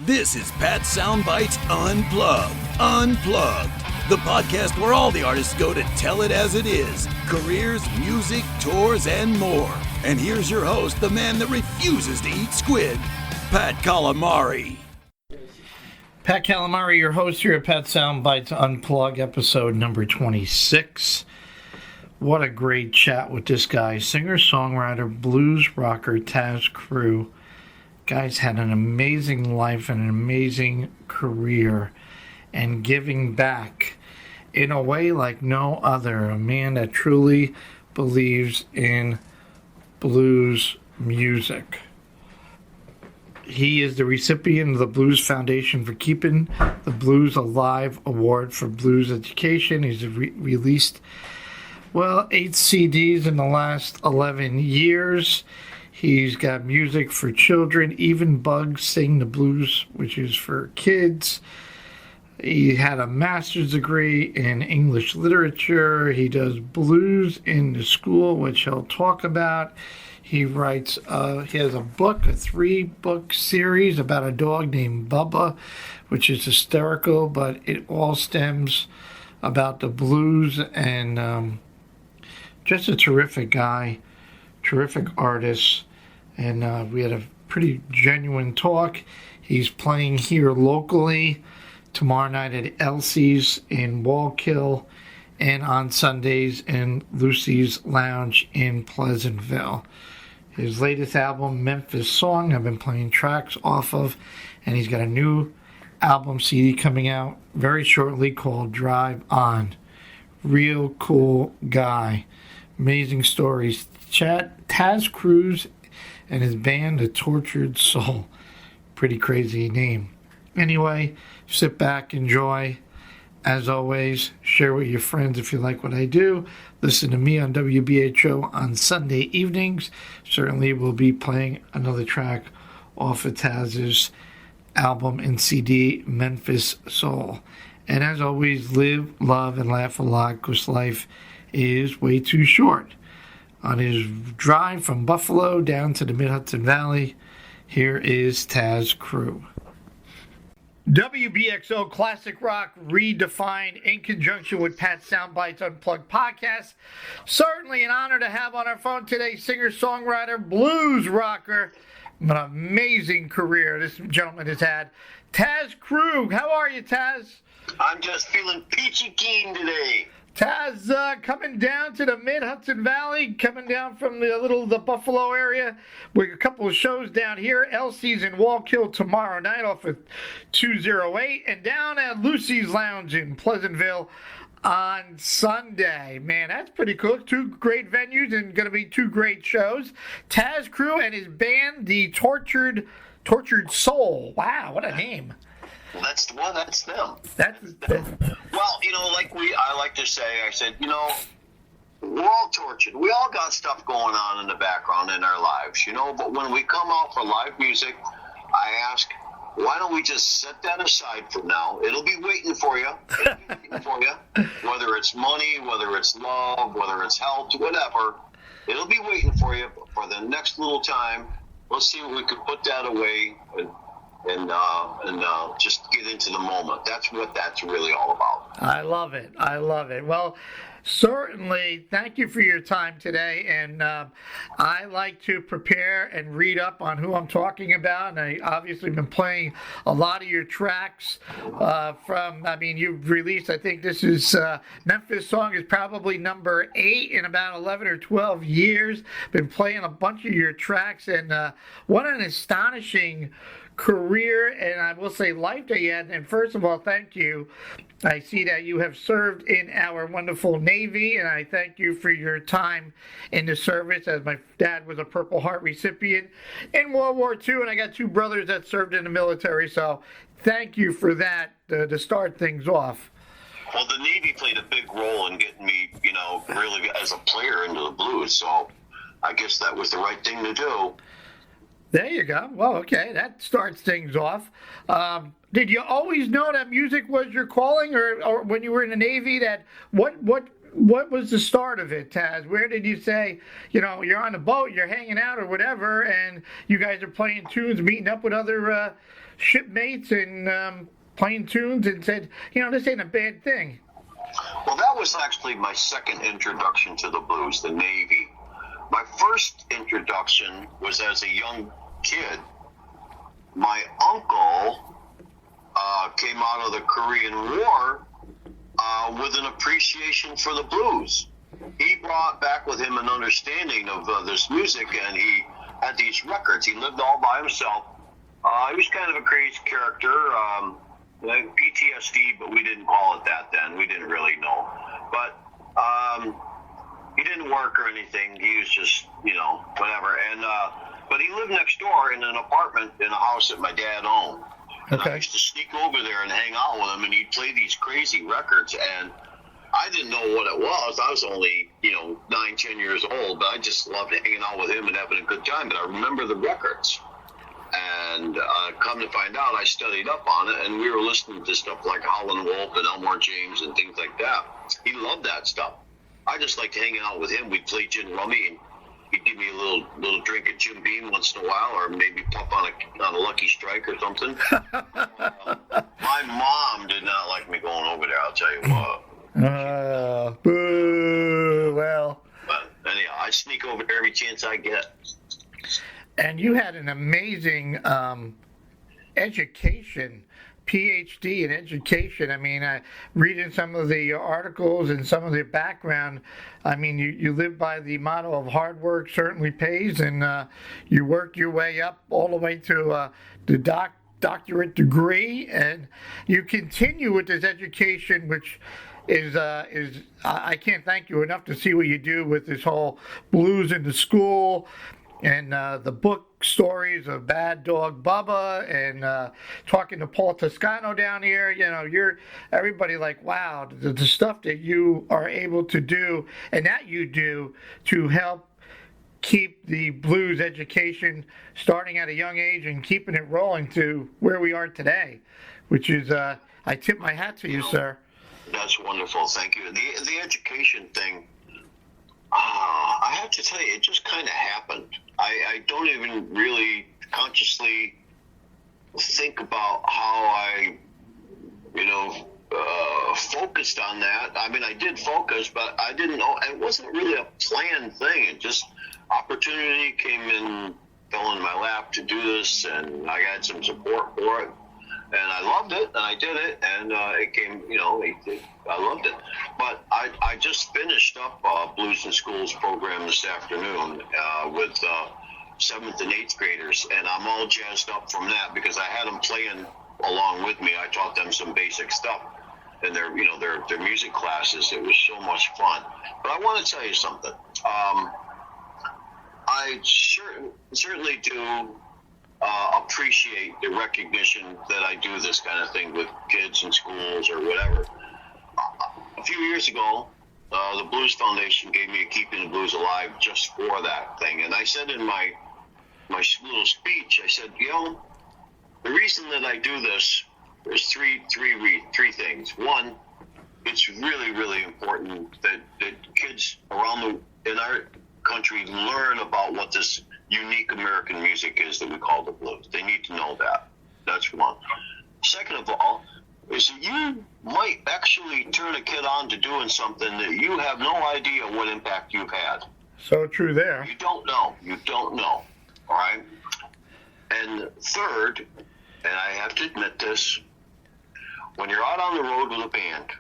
This is Pat Soundbites Unplugged. Unplugged. The podcast where all the artists go to tell it as it is. Careers, music, tours, and more. And here's your host, the man that refuses to eat squid, Pat Calamari. Pat Calamari, your host here at Pat Soundbites Unplugged, episode number 26. What a great chat with this guy. Singer-songwriter, blues rocker, Tas Cru. Guy's had an amazing life and an amazing career and giving back in a way like no other. A man that truly believes in blues music. He is the recipient of the Blues Foundation for Keeping the Blues Alive Award for Blues Education. He's released, 8 CDs in the last 11 years. He's got music for children, Even Bugs Sing the Blues, which is for kids. He had a master's degree in English literature. He does blues in the school, which he'll talk about. He writes, he has a book, a 3-book series about a dog named Bubba, which is hysterical, but it all stems about the blues, and just a terrific guy, terrific artist. And we had a pretty genuine talk. He's playing here locally tomorrow night at Elsie's in Wallkill, and on Sundays in Lucy's Lounge in Pleasantville. His latest album, Memphis Song, I've been playing tracks off of, and he's got a new album CD coming out very shortly called Drive On. Real cool guy. Amazing stories. Tas Cru and his band, The Tortured Soul. Pretty crazy name. Anyway, sit back, enjoy. As always, share with your friends if you like what I do. Listen to me on WBHO on Sunday evenings. Certainly we'll be playing another track off of Taz's album and CD, Memphis Soul. And as always, live, love, and laugh a lot, because life is way too short. On his drive from Buffalo down to the Mid-Hudson Valley, here is Tas Cru. WBXO Classic Rock Redefined in conjunction with Pat Soundbites Unplugged podcast. Certainly an honor to have on our phone today singer-songwriter, blues rocker, an amazing career this gentleman has had, Tas Cru. How are you, Tas? I'm just feeling peachy keen today. Tas, coming down to the Mid-Hudson Valley, coming down from the Buffalo area. We got a couple of shows down here. Elsie's in Wallkill tomorrow night off of 208, and down at Lucy's Lounge in Pleasantville on Sunday. Man, that's pretty cool. 2 great venues and going to be 2 great shows. Tas Cru and his band, The Tortured Soul. Wow, what a name. Well, that's the one. That's them. Well, I like to say, I said, we're all tortured. We all got stuff going on in the background in our lives, but when we come out for live music, I ask, why don't we just set that aside for now? It'll be waiting for you. Whether it's money, whether it's love, whether it's health, whatever, it'll be waiting for you for the next little time. Let's see what we could put that away and just get into the moment. That's what that's really all about. I love it. Well, certainly, thank you for your time today. And I like to prepare and read up on who I'm talking about. And I obviously been playing a lot of your tracks you've released, I think this is, Memphis Song is probably number 8 in about 11 or 12 years. Been playing a bunch of your tracks, and what an astonishing career, and I will say life that you had. And first of all, thank you. I see that you have served in our wonderful Navy, and I thank you for your time in the service, as my dad was a Purple Heart recipient in World War II, and I got 2 brothers that served in the military, so thank you for that to start things off. Well, the Navy played a big role in getting me, really as a player into the blues, so I guess that was the right thing to do. There you go. Well, okay, that starts things off. Did you always know that music was your calling, or when you were in the Navy, that what was the start of it, Tas? Where did you say, you're on a boat, you're hanging out or whatever, and you guys are playing tunes, meeting up with other shipmates and playing tunes and said, this ain't a bad thing? Well, that was actually my second introduction to the blues, the Navy. My first introduction was as a young kid. My uncle came out of the Korean War with an appreciation for the blues. He brought back with him an understanding of this music, and he had these records. He lived all by himself. He was kind of a crazy character, like PTSD, but we didn't call it that then. We didn't really know. But he didn't work or anything. He was just, whatever. And but he lived next door in an apartment in a house that my dad owned. And I used to sneak over there and hang out with him, and he'd play these crazy records, and I didn't know what it was. I was only, 9, 10 years old, but I just loved hanging out with him and having a good time. But I remember the records. And come to find out, I studied up on it, and we were listening to stuff like Howlin' Wolf and Elmore James and things like that. He loved that stuff. I just liked hanging out with him. We'd play gin rummy, and he'd give me a little drink of Jim Beam once in a while, or maybe pop on a Lucky Strike or something. My mom did not like me going over there, I'll tell you what. Boo, well. But anyhow, I sneak over there every chance I get. And you had an amazing education, PhD in education. I mean, reading some of the articles and some of the background, I mean, you live by the motto of hard work certainly pays, and you worked your way up all the way to the doctorate degree, and you continue with this education, which is I can't thank you enough to see what you do with this whole blues in the school. And the book stories of Bad Dog Bubba, and talking to Paul Toscano down here, you're everybody like, wow, the stuff that you are able to do and that you do to help keep the blues education starting at a young age and keeping it rolling to where we are today, which is, I tip my hat to you, sir. That's wonderful. Thank you. The education thing, I have to tell you, it just kind of happened. I don't even really consciously think about how I, focused on that. I mean, I did focus, but I didn't know. It wasn't really a planned thing. It just, opportunity came in, fell in my lap to do this, and I got some support for it. And I loved it, and I did it, and it came, I loved it. But I just finished up a Blues in Schools program this afternoon with 7th and 8th graders, and I'm all jazzed up from that because I had them playing along with me. I taught them some basic stuff in their music classes. It was so much fun. But I want to tell you something. I certainly do appreciate the recognition that I do this kind of thing with kids in schools or whatever. A few years ago, the Blues Foundation gave me a Keeping the Blues Alive just for that thing. And I said in my little speech, I said, the reason that I do this, there's three things. One, it's really, really important that kids in our country learn about what this unique American music is that we call the blues. They need to know that. That's one. Second of all, is that you might actually turn a kid on to doing something that you have no idea what impact you've had. So true there. You don't know. All right? And third, and I have to admit this, when you're out on the road with a band,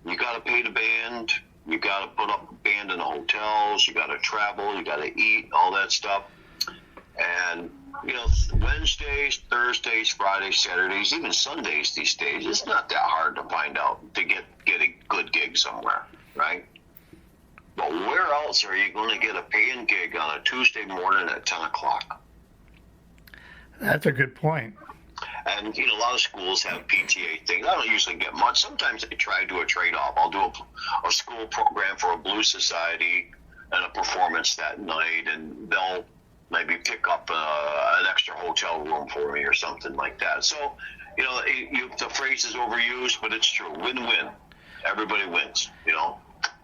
you got to pay the band. You got to put up a band in the hotels. You got to travel. You got to eat, all that stuff. And, Wednesdays, Thursdays, Fridays, Saturdays, even Sundays these days, it's not that hard to find out to get a good gig somewhere, right? But where else are you going to get a paying gig on a Tuesday morning at 10 o'clock? That's a good point. And, a lot of schools have PTA things. I don't usually get much. Sometimes I try to do a trade-off. I'll do a school program for a blues society and a performance that night, and they'll maybe pick up an extra hotel room for me or something like that. So, the phrase is overused, but it's true. Win-win. Everybody wins,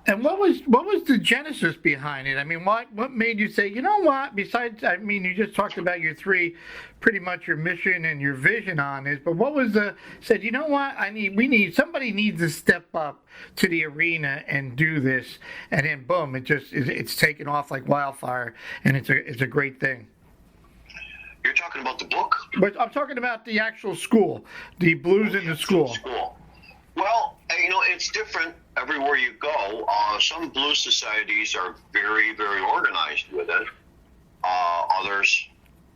And what was the genesis behind it? I mean, what made you say, you know what? Besides, I mean, you just talked about your three, pretty much your mission and your vision on this. But what was said? You know what? Somebody needs to step up to the arena and do this. And then boom, it's taken off like wildfire, and it's a great thing. You're talking about the book? But I'm talking about the actual school, the Blues in the School. Well, it's different everywhere you go. Some blues societies are very, very organized with it. Others,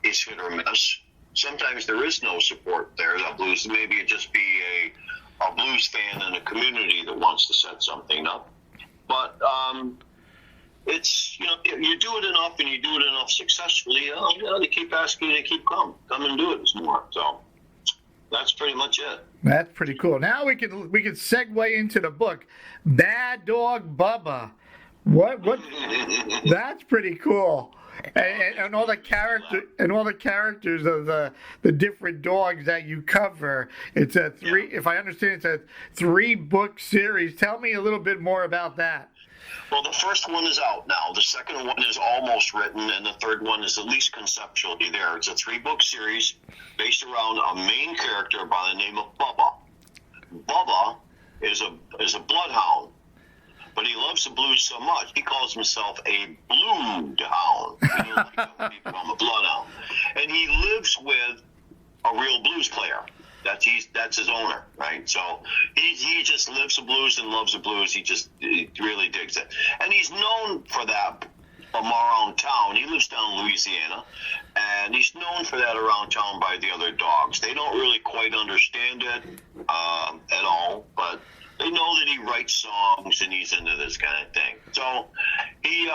it's hit or miss. Sometimes there is no support there. The blues, maybe it just be a blues fan in a community that wants to set something up. But it's, you do it enough and you do it enough successfully, they keep asking you to keep come and do it more. So that's pretty much it. That's pretty cool. Now we can segue into the book, Bad Dog Bubba. What? That's pretty cool. And all the characters of the different dogs that you cover. It's a three. Yeah. If I understand, it's a 3-book series. Tell me a little bit more about that. Well, the first one is out now. The second one is almost written, and the third one is at least conceptually there. It's a 3-book series based around a main character by the name of Bubba. Bubba is a bloodhound, but he loves the blues so much he calls himself a blue hound. I'm a bloodhound, and he lives with a real blues player. That's his owner, right? So he just lives the blues and loves the blues. He really digs it, and he's known for that from around town. He lives down in Louisiana, and he's known for that around town by the other dogs. They don't really quite understand it at all, but they know that he writes songs and he's into this kind of thing. So he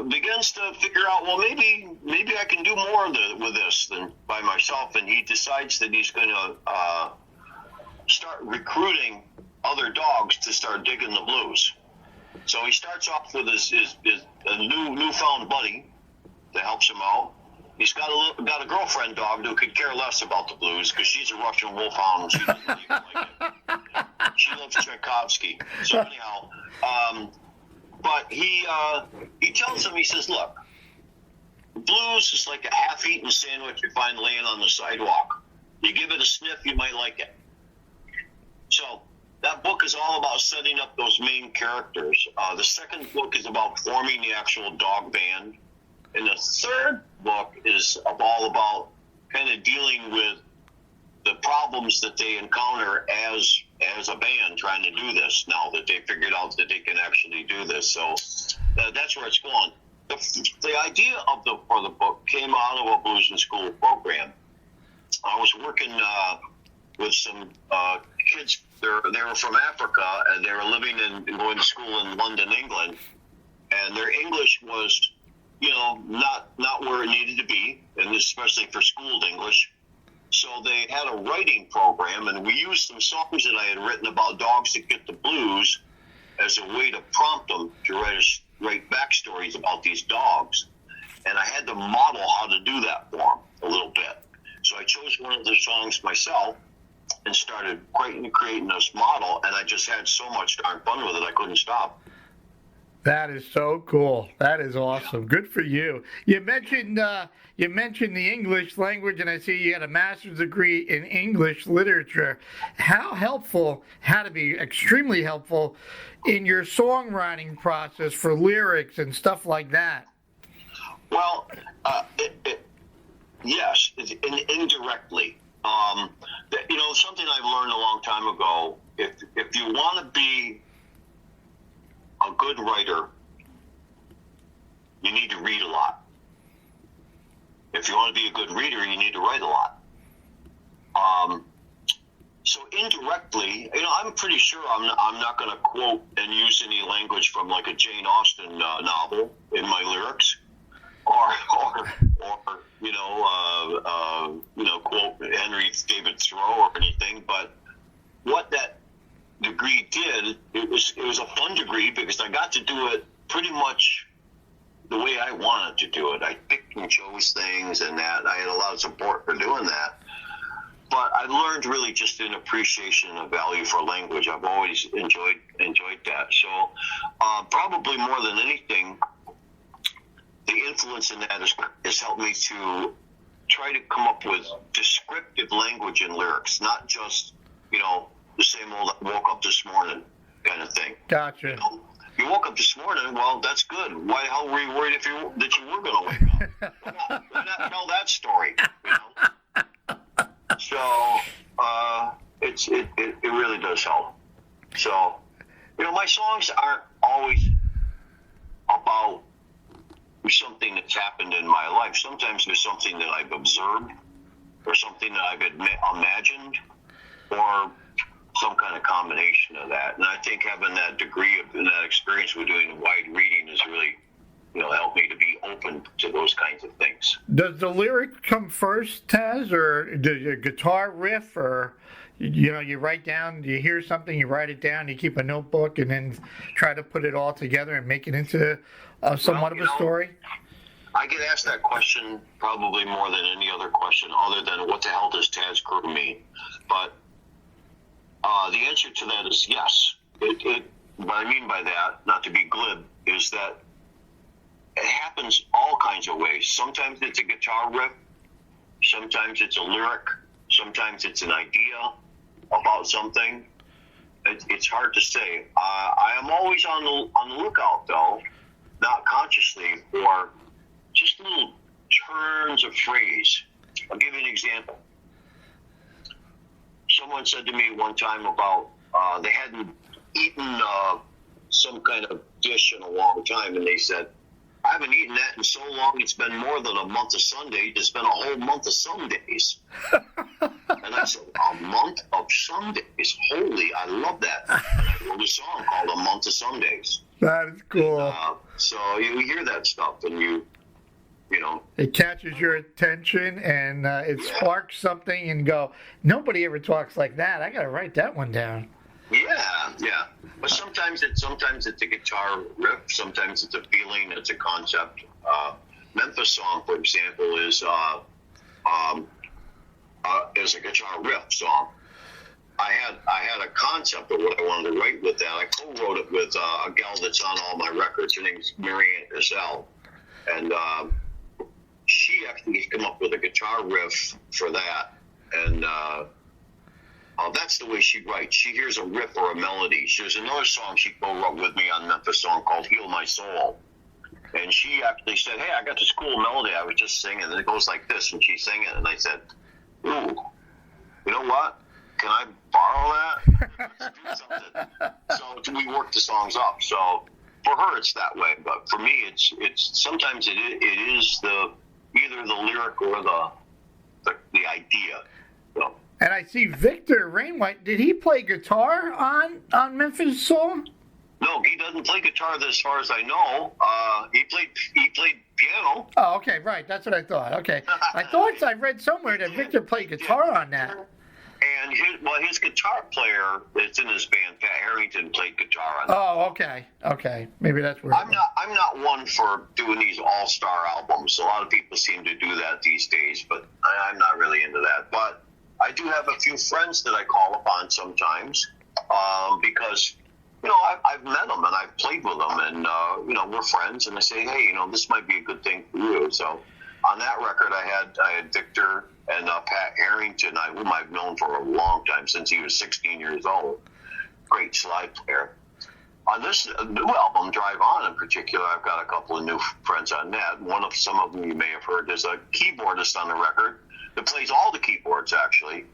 begins to figure out, well, maybe I can do more with this than by myself, and he decides that he's going to start recruiting other dogs to start digging the blues. So he starts off with his newfound buddy that helps him out. He's got a girlfriend dog who could care less about the blues because she's a Russian wolfhound and she doesn't even like it. She loves Tchaikovsky. So anyhow, but he tells him, he says, look, blues is like a half-eaten sandwich you find laying on the sidewalk. You give it a sniff, you might like it. So that book is all about setting up those main characters. The second book is about forming the actual dog band. And the third book is all about kind of dealing with the problems that they encounter as a band trying to do this now that they figured out that they can actually do this. So that's where it's going. The idea for the book came out of a Blues in School program. I was working with some kids. They were from Africa, and they were living and going to school in London, England. And their English was, not where it needed to be, and especially for schooled English. So they had a writing program, and we used some songs that I had written about dogs that get the blues as a way to prompt them to write backstories about these dogs. And I had to model how to do that for them a little bit. So I chose one of the songs myself and started creating this model, and I just had so much darn fun with it, I couldn't stop. That is so cool. That is awesome. Yeah. Good for you. You mentioned the English language, and I see you got a master's degree in English literature. How helpful, had to be extremely helpful in your songwriting process for lyrics and stuff like that? Well, yes, indirectly. Something I've learned a long time ago, if you want to be a good writer, you need to read a lot. If you want to be a good reader, you need to write a lot. So indirectly, I'm pretty sure I'm not going to quote and use any language from like a Jane Austen novel in my lyrics, or quote Henry David Thoreau or anything. But what that degree did, it was a fun degree because I got to do it pretty much the way I wanted to do it. I picked and chose things, and that I had a lot of support for doing that. but I learned really just an appreciation and a value for language. I've always enjoyed that. So probably more than anything, the influence in that has helped me to try to come up with descriptive language in lyrics, not just, the same old woke up this morning kind of thing. Gotcha. You woke up this morning, well, that's good. Why the hell were you worried that you were going to wake up? Why not tell that story? So it really does help. So, my songs aren't always about something that's happened in my life. Sometimes there's something that I've observed or something that I've imagined or some kind of combination of that. And I think having that degree of that experience with doing wide reading has really, helped me to be open to those kinds of things. Does the lyric come first, Taz, or does your guitar riff, or you write down, you hear something, you write it down, you keep a notebook, and then try to put it all together and make it into somewhat of a story? I get asked that question probably more than any other question, other than what the hell does Tas Cru mean? But the answer to that is yes. What I mean by that, not to be glib, is that it happens all kinds of ways. Sometimes it's a guitar riff, sometimes it's a lyric, sometimes it's an idea about something. It's hard to say. I am always on the lookout, though, not consciously, for just little turns of phrase. I'll give you an example. Someone said to me one time about they hadn't eaten some kind of dish in a long time, and they said, I haven't eaten that in so long, it's been more than a month of Sundays. It's been a whole month of Sundays. And I said, a month of Sundays? Holy, I love that. And I wrote a song called A Month of Sundays. That is cool. And, so you hear that stuff, and you know. It catches your attention, and it sparks something, and go, nobody ever talks like that. I got to write that one down. Yeah. But sometimes it's a guitar riff. Sometimes it's a feeling. It's a concept. Memphis Song, for example, is a guitar riff song. I had a concept of what I wanted to write with that. I co-wrote it with a gal that's on all my records. Her name's Marianne Gazelle, and she actually came up with a guitar riff for that. And that's the way she writes. She hears a riff or a melody. There's another song she co-wrote with me on Memphis Song called Heal My Soul. And she actually said, hey, I got this cool melody I was just singing, and it goes like this. And she sang it, and I said, ooh, you know what? Can I borrow that? Let's do something. So we work the songs up. So for her, it's that way. But for me, it's sometimes it is either the lyric or the idea. So. And I see Victor Rainwhite. Did he play guitar on Memphis Soul? No, he doesn't play guitar as far as I know. He played piano. Oh, okay, right. That's what I thought. Okay. I thought I read somewhere that Victor played guitar on that. And his guitar player that's in his band, Pat Harrington, played guitar on that. Oh, okay. Maybe that's where I'm not one for doing these all-star albums. A lot of people seem to do that these days, but I'm not really into that. But I do have a few friends that I call upon sometimes because, I've met them and I've played with them and, we're friends. And I say, hey, this might be a good thing for you. So on that record, I had Victor and Pat Harrington, whom I've known for a long time, since he was 16 years old. Great slide player. On this new album, Drive On in particular, I've got a couple of new friends on that. Some of them you may have heard. There's a keyboardist on the record that plays all the keyboards, actually.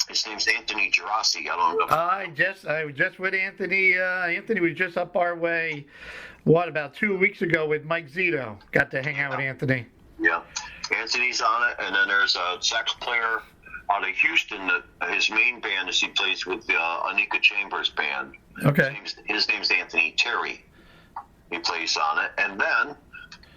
His name's Anthony Gerasi. I don't know. I was just with Anthony. Anthony was just up our way, about 2 weeks ago with Mike Zito. Got to hang out with Anthony. Yeah. Anthony's on it, and then there's a sax player out of Houston that his main band is he plays with the Anika Chambers band. Okay. His name's Anthony Terry. He plays on it. And then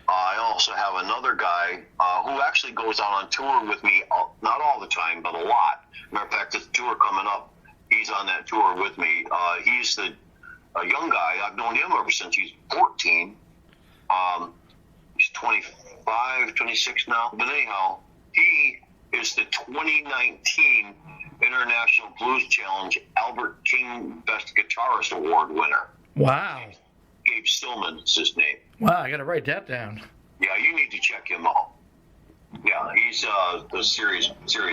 I also have another guy who actually goes out on tour with me, not all the time, but a lot. Matter of fact, this tour coming up, he's on that tour with me. He's a young guy. I've known him ever since he's 14. He's 25, 26 now. But anyhow, he is the 2019 International Blues Challenge Albert King Best Guitarist Award winner. Wow. Gabe Stillman is his name. Wow, I got to write that down. Yeah, you need to check him out. Yeah, he's a serious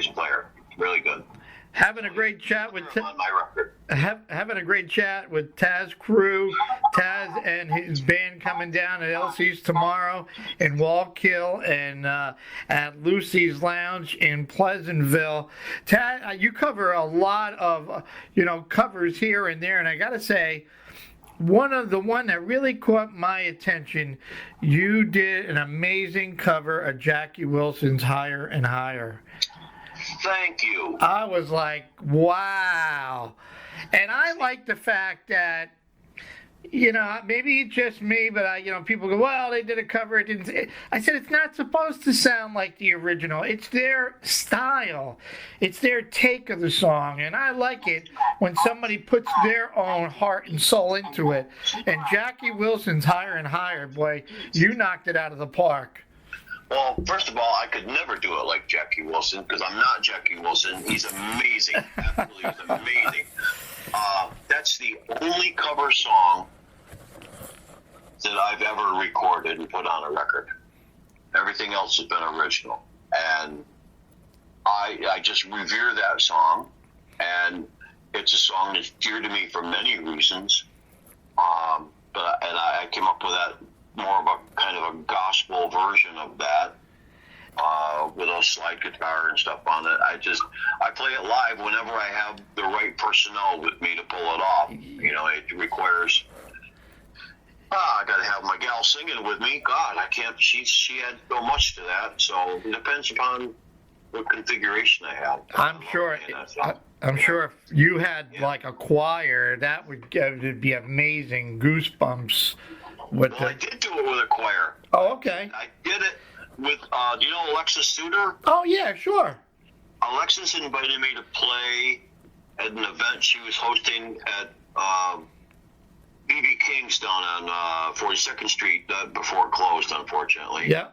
player. Really good. Having a great chat with on my record. having a great chat with Tas Cru. Taz and his band coming down at LC's tomorrow in Wallkill and at Lucy's Lounge in Pleasantville. Taz, you cover a lot of covers here and there, and I gotta say, one that really caught my attention, you did an amazing cover of Jackie Wilson's Higher and Higher. Thank you. I was like, wow. And I like the fact that, maybe it's just me, but people go, well, they did a cover. It didn't. I said, it's not supposed to sound like the original. It's their style. It's their take of the song. And I like it when somebody puts their own heart and soul into it. And Jackie Wilson's Higher and Higher, boy, you knocked it out of the park. Well, first of all, I could never do it like Jackie Wilson because I'm not Jackie Wilson. He's amazing. Absolutely, he's amazing. That's the only cover song that I've ever recorded and put on a record. Everything else has been original. And I just revere that song. And it's a song that's dear to me for many reasons. But I came up with that more of a kind of a gospel version of that with a slide guitar and stuff on it. I play it live whenever I have the right personnel with me to pull it off. It requires I got to have my gal singing with me. God, I can't. She had so much to that. So it depends upon what configuration I have. I'm sure if you had like a choir, that would be amazing. Goosebumps. I did do it with a choir. Oh, okay. I did it with, do you know Alexis Suter? Oh, yeah, sure. Alexis invited me to play at an event she was hosting at B.B. King's down on 42nd Street before it closed, unfortunately. Yeah.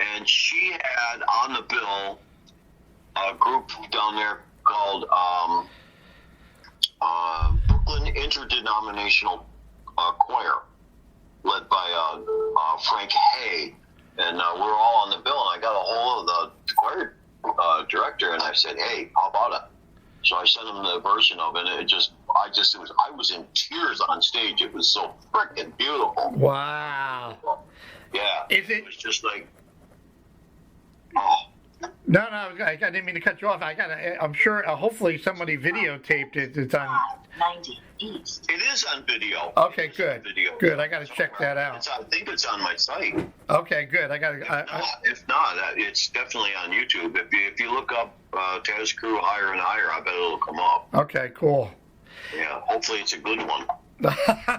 And she had on the bill a group down there called Brooklyn Interdenominational Choir, led by Frank Hay, and we're all on the bill. And I got a hold of the choir director, and I said, "Hey, how about it?" So I sent him the version of it, and I was in tears on stage. It was so freaking beautiful. Wow. Yeah. It was just like, oh. No, I didn't mean to cut you off. I'm sure, hopefully somebody videotaped it. It's on 90 East. It is on video. Okay, good. Good. I got to check that out. I think it's on my site. Okay, good. If not, it's definitely on YouTube. If you look up Tas Cru Higher and Higher, I bet it'll come up. Okay, cool. Yeah, hopefully it's a good one.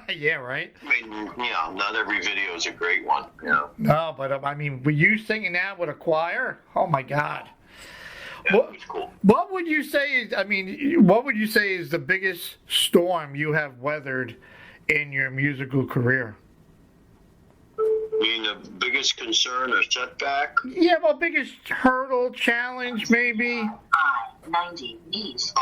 Yeah, right? I mean, yeah, not every video is a great one. Yeah. No, but were you singing that with a choir? Oh my God. Yeah, it was cool. What would you say is the biggest storm you have weathered in your musical career? You mean the biggest concern or setback? Yeah, well, biggest hurdle, challenge, maybe. 90 East.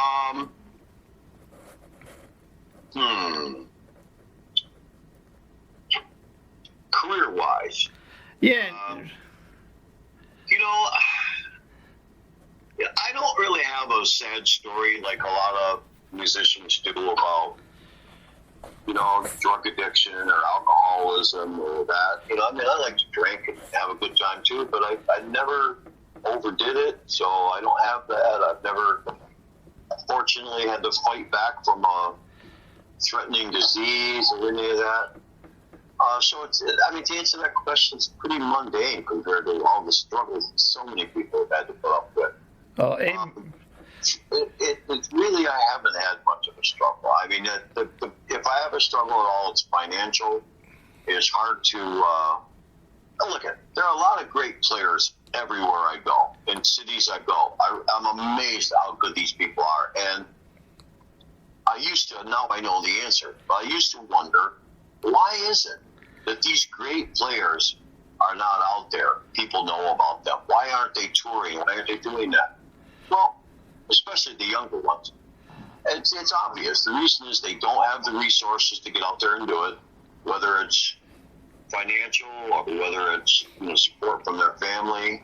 Career-wise. Yeah. I don't really have a sad story like a lot of musicians do about, drug addiction or alcoholism or that. I like to drink and have a good time too, but I never overdid it, so I don't have that. I've never, fortunately, had to fight back from a threatening disease or any of that. So to answer that question, it's pretty mundane compared to all the struggles that so many people have had to put up with. It's really, I haven't had much of a struggle. I mean, if I have a struggle at all, it's financial. It's hard to look at. There are a lot of great players everywhere I go, in cities I go. I'm amazed at how good these people are. And now I know the answer, but I used to wonder, why is it that these great players are not out there. People know about them. Why aren't they touring? Why aren't they doing that? Well, especially the younger ones. It's obvious. The reason is they don't have the resources to get out there and do it, whether it's financial or whether it's support from their family.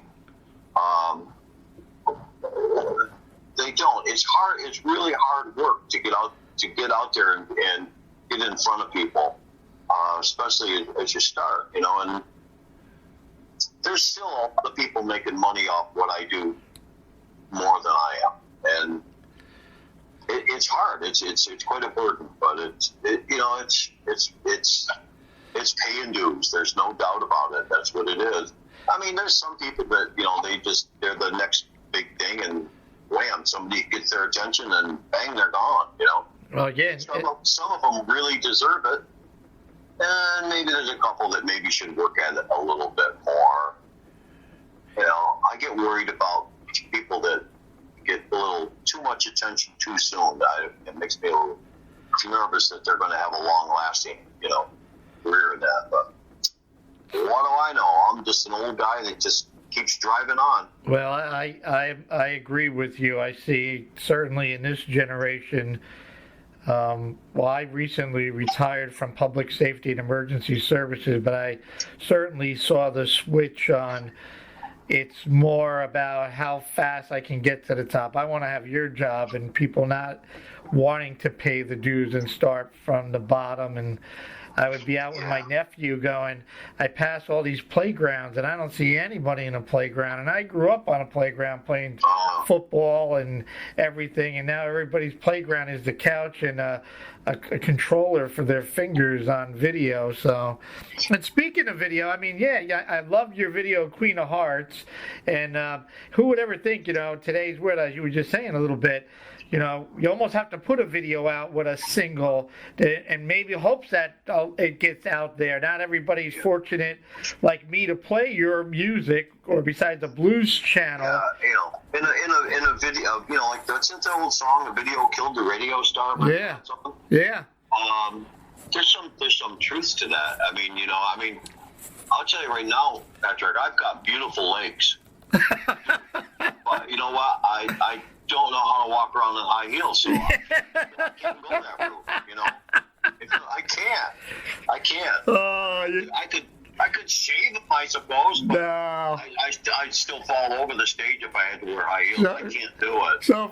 They don't. It's hard. It's really hard work to get out there and get in front of people, especially as you start. And there's still a lot of people making money off what I do more than I am, and it's hard. It's quite a burden, but it's paying dues. There's no doubt about it. That's what it is. I mean, there's some people that they're the next big thing, and wham, somebody gets their attention, and bang, they're gone. Well, yeah. Some of them really deserve it, and maybe there's a couple that maybe should work at it a little bit more. I get worried about people that get a little too much attention too soon. It makes me a little nervous that they're going to have a long-lasting, career in that. But what do I know? I'm just an old guy that just keeps driving on. Well, I agree with you. I see certainly in this generation. I recently retired from public safety and emergency services, but I certainly saw the switch on. It's more about how fast I can get to the top. I want to have your job and people not wanting to pay the dues and start from the bottom. And I would be out with my nephew going, I pass all these playgrounds and I don't see anybody in a playground. And I grew up on a playground playing football and everything. And now everybody's playground is the couch and a controller for their fingers on video. So, and speaking of video, I mean, I love your video, Queen of Hearts. And who would ever think, today's word, as you were just saying a little bit, you almost have to put a video out with a single and maybe hopes that it gets out there. Not everybody's fortunate like me to play your music or besides the blues channel. Yeah, in a video, like that's the old song, "A Video Killed the Radio Star." Yeah. Yeah. There's some truth to that. I mean, I'll tell you right now, Patrick, I've got beautiful legs. But you know what? I don't know how to walk around in high heels, so I can't go that route. I can't. I could shave them, I suppose, but no. I'd still fall over the stage if I had to wear high heels. I can't do it. So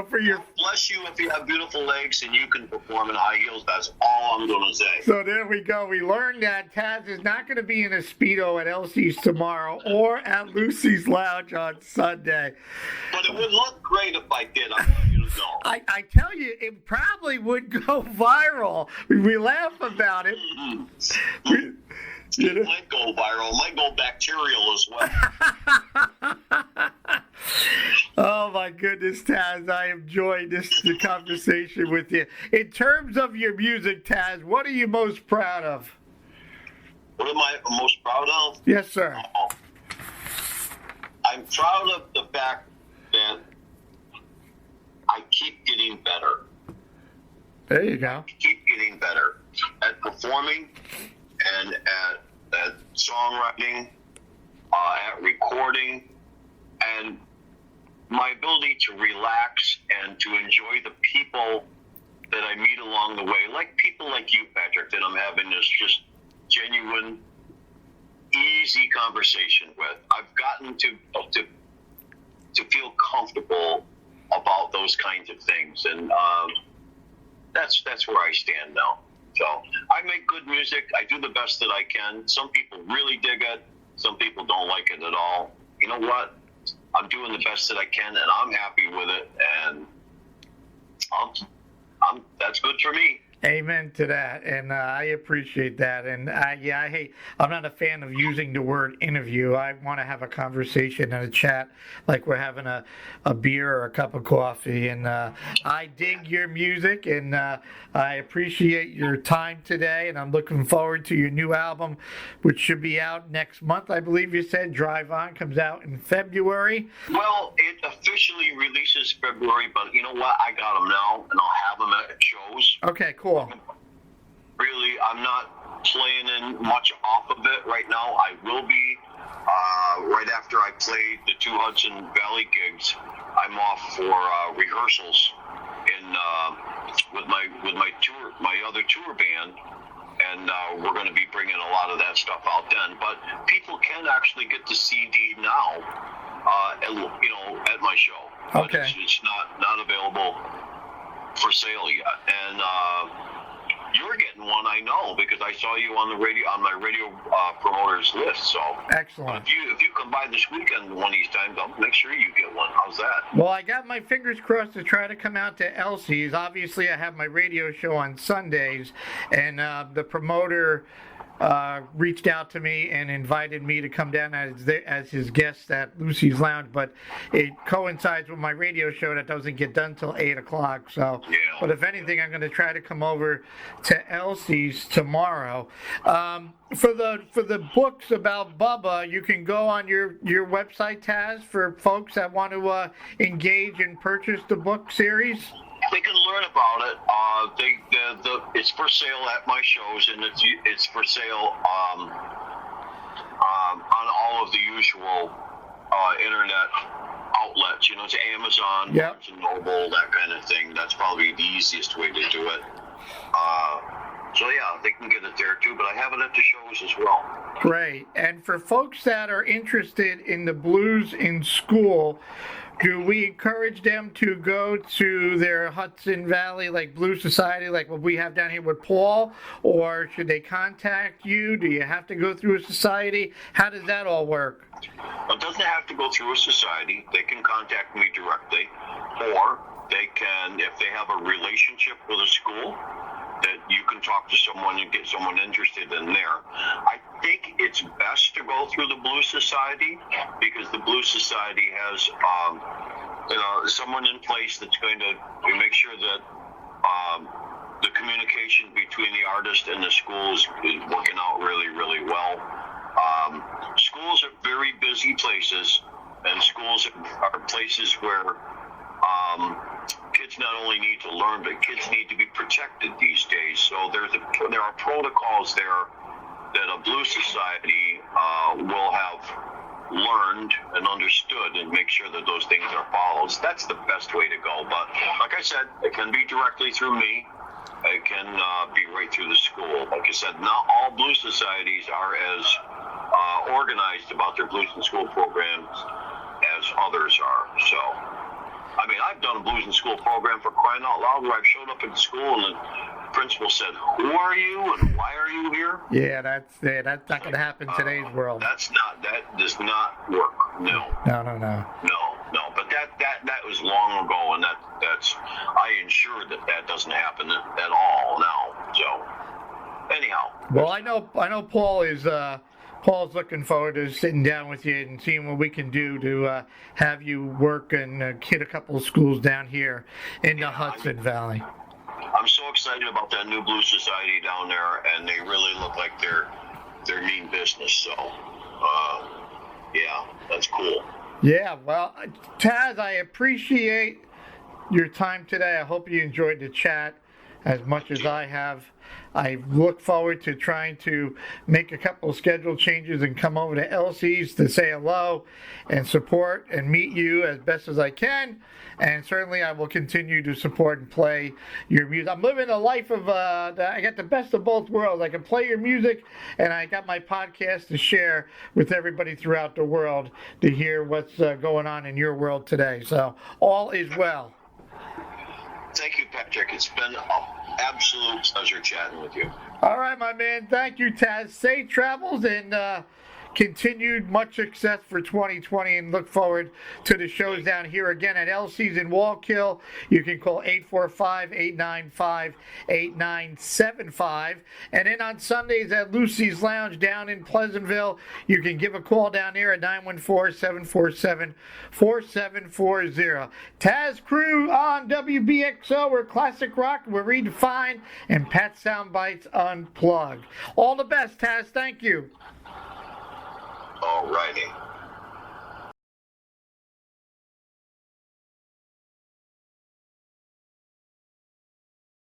for your... Bless you if you have beautiful legs and you can perform in high heels. That's all I'm going to say. So there we go. We learned that Taz is not going to be in a Speedo at Elsie's tomorrow or at Lucy's Lounge on Sunday. But it would look great if I did. I want you to know. I tell you, it probably would go viral. We laugh about it. Mm-hmm. It might go viral. It might go bacterial as well. Oh, my goodness, Taz. I enjoyed the conversation with you. In terms of your music, Taz, what are you most proud of? What am I most proud of? Yes, sir. I'm proud of the fact that I keep getting better. There you go. I keep getting better at performing and at songwriting, at recording, and my ability to relax and to enjoy the people that I meet along the way, like people like you, Patrick, that I'm having this just genuine, easy conversation with. I've gotten to feel comfortable about those kinds of things, and that's where I stand now. So I make good music. I do the best that I can. Some people really dig it. Some people don't like it at all. You know what? I'm doing the best that I can, and I'm happy with it. And that's good for me. Amen to that, and I appreciate that. And I'm not a fan of using the word interview. I want to have a conversation and a chat like we're having a beer or a cup of coffee. And I dig your music, and I appreciate your time today. And I'm looking forward to your new album, which should be out next month, I believe you said. Drive On comes out in February. Well, it officially releases February, but you know what? I got them now, and I'll have them at shows. Okay, cool. Really, I'm not playing in much off of it right now. I will be right after I played the 2 Hudson Valley gigs. I'm off for rehearsals with my other tour band, and we're going to be bringing a lot of that stuff out then. But people can actually get the CD now, at my show. Okay. But it's not available for sale yet, and you're getting one, I know, because I saw you on my radio promoters list. So excellent. If you come by this weekend one of these times, I'll make sure you get one. How's that? Well, I got my fingers crossed to try to come out to Elsie's. Obviously, I have my radio show on Sundays, and the promoter reached out to me and invited me to come down as his guest at Lucy's Lounge, but it coincides with my radio show that doesn't get done till 8 o'clock. So, yeah. But if anything, I'm going to try to come over to Elsie's tomorrow. For the books about Bubba, you can go on your website, Taz, for folks that want to engage and purchase the book series. They can learn about it. It's for sale at my shows, and it's for sale on all of the usual internet outlets. It's Amazon, yep, Barnes and Noble, that kind of thing. That's probably the easiest way to do it. So yeah, they can get it there too. But I have it at the shows as well. Great. And for folks that are interested in the blues in school, do we encourage them to go to their Hudson Valley, like Blues Society, like what we have down here with Paul, or should they contact you? Do you have to go through a society? How does that all work? It doesn't have to go through a society. They can contact me directly, or they can, if they have a relationship with a school, that you can talk to someone and get someone interested in there. I think it's best to go through the Blues Society, because the Blues Society has someone in place that's going to make sure that the communication between the artist and the schools is working out really, really well. Schools are very busy places, and schools are places where kids not only need to learn, but kids need to be protected these days. So there are protocols there that a Blues Society will have learned and understood, and make sure that those things are followed. So that's the best way to go. But like I said, it can be directly through me. It can be right through the school. Like I said, not all Blues Societies are as organized about their blues in school programs as others are. So, I mean, I've done a blues in school program, for crying out loud, where I've showed up at school and the principal said, "Who are you and why are you here?" Yeah, that's not going to happen in today's world. That does not work. No. No. But that was long ago, and that's I ensure that doesn't happen at all now. So, anyhow. Well, I know Paul's looking forward to sitting down with you and seeing what we can do to have you work and hit a couple of schools down here in the Hudson Valley. I'm so excited about that new Blues Society down there, and they really look like they're mean business. So, yeah, that's cool. Yeah, well, Taz, I appreciate your time today. I hope you enjoyed the chat as much as I have. I look forward to trying to make a couple of schedule changes and come over to Elsie's to say hello and support and meet you as best as I can. And certainly I will continue to support and play your music. I'm living a life of, I got the best of both worlds. I can play your music, and I got my podcast to share with everybody throughout the world to hear what's going on in your world today. So all is well. Thank you, Patrick. It's been an absolute pleasure chatting with you. All right, my man. Thank you, Taz. Safe travels and continued much success for 2020, and look forward to the shows down here again at LC's in Wallkill. You can call 845-895-8975. And then on Sundays at Lucy's Lounge down in Pleasantville, you can give a call down there at 914-747-4740. Tas Cru on WBXO, where classic rock, we're redefined, and Pat Soundbites Unplugged. All the best, Taz. Thank you.